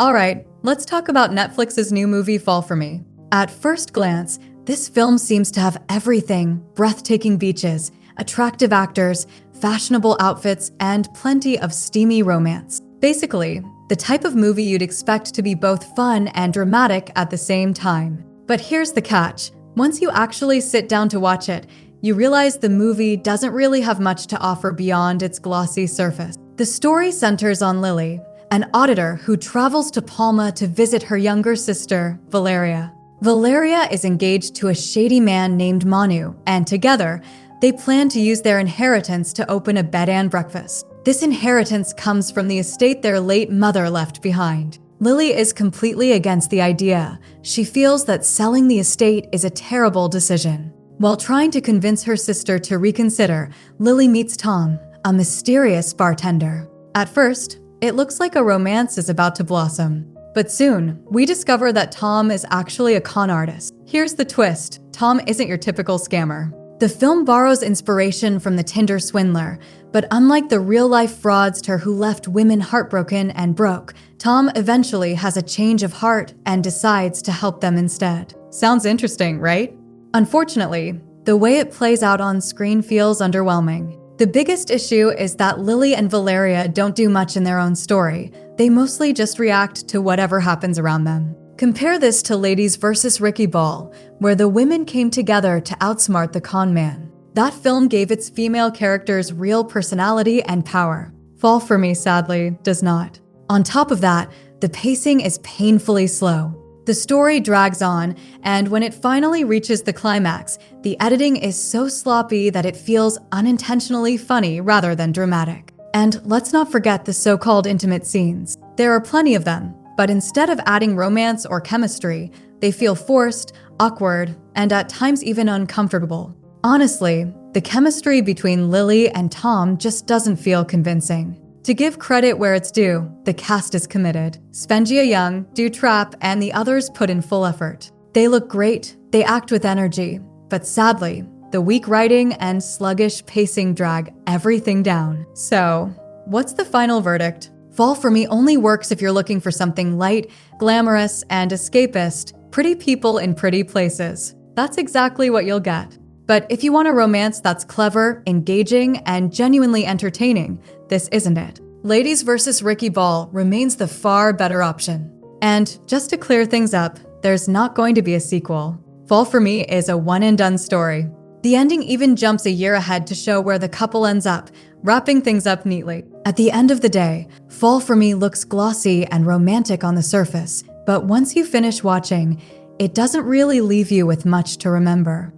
Alright, let's talk about Netflix's new movie Fall For Me. At first glance, this film seems to have everything: breathtaking beaches, attractive actors, fashionable outfits, and plenty of steamy romance. Basically, the type of movie you'd expect to be both fun and dramatic at the same time. But here's the catch. Once you actually sit down to watch it, you realize the movie doesn't really have much to offer beyond its glossy surface. The story centers on Lily, an auditor who travels to Palma to visit her younger sister, Valeria. Valeria is engaged to a shady man named Manu, and together, they plan to use their inheritance to open a bed and breakfast. This inheritance comes from the estate their late mother left behind. Lily is completely against the idea. She feels that selling the estate is a terrible decision. While trying to convince her sister to reconsider, Lily meets Tom, a mysterious bartender. At first, it looks like a romance is about to blossom. But soon, we discover that Tom is actually a con artist. Here's the twist: Tom isn't your typical scammer. The film borrows inspiration from the Tinder swindler, but unlike the real-life fraudster who left women heartbroken and broke, Tom eventually has a change of heart and decides to help them instead. Sounds interesting, right? Unfortunately, the way it plays out on screen feels underwhelming. The biggest issue is that Lily and Valeria don't do much in their own story. They mostly just react to whatever happens around them. Compare this to Ladies vs. Ricky Ball, where the women came together to outsmart the con man. That film gave its female characters real personality and power. Fall For Me, sadly, does not. On top of that, the pacing is painfully slow. The story drags on, and when it finally reaches the climax, the editing is so sloppy that it feels unintentionally funny rather than dramatic. And let's not forget the so-called intimate scenes. There are plenty of them, but instead of adding romance or chemistry, they feel forced, awkward, and at times even uncomfortable. Honestly, the chemistry between Lily and Tom just doesn't feel convincing. To give credit where it's due, the cast is committed. Svenja Jung, Theo Trebs, and the others put in full effort. They look great, they act with energy, but sadly, the weak writing and sluggish pacing drag everything down. So, what's the final verdict? Fall For Me only works if you're looking for something light, glamorous, and escapist: pretty people in pretty places. That's exactly what you'll get. But if you want a romance that's clever, engaging, and genuinely entertaining, this isn't it. Ladies vs. Ricky Ball remains the far better option. And just to clear things up, there's not going to be a sequel. Fall For Me is a one-and-done story. The ending even jumps a year ahead to show where the couple ends up, wrapping things up neatly. At the end of the day, Fall For Me looks glossy and romantic on the surface, but once you finish watching, it doesn't really leave you with much to remember.